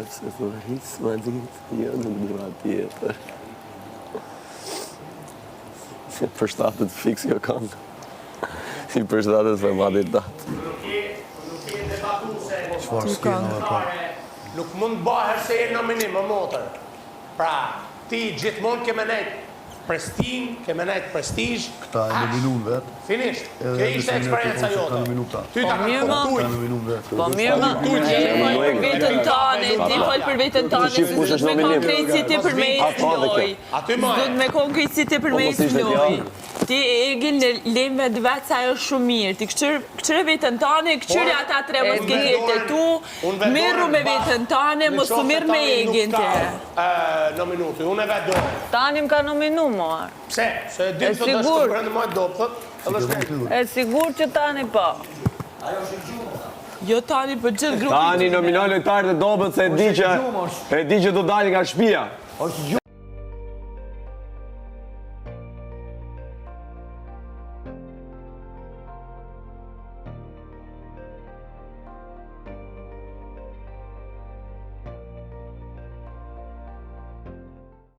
pse thua hiç s'ma ditë, jo nuk dua tjetër. Përshtatet fiks jo këngë. I përshtatet për madit datë. Çfarë skena dhe pa? Nuk mund bëher se e nominim, më motër. Pra, ti gjithmonë ke nejtë prestin, ke nejtë prestigj. Këta e nominun vetë. Finisht. Kjo ishte eksperienca jote. Ty ta ka kuptuj. Po mirë ma, ti fol për vetën tane, se s'do me konkret si ti për me i floj. S'do me konkret si ti për me i floj. Ti Egil në lejmë dhe vetë sa jo shumë mirë. Ti këqyre vetën tane, këqyre ata tre mos ke jetë tu, mirru me vetën tane, mos të mirë me Egin të. Nominuti, unë e vetë do. Tani më ka nominu, marë. Pse? Se dim të dështë të brendë më do, thot. E sigur që tani pa. Jo tani për gjithë grupit. Tani nominon lojtarët e dobët se e di që do dalë nga shtëpia.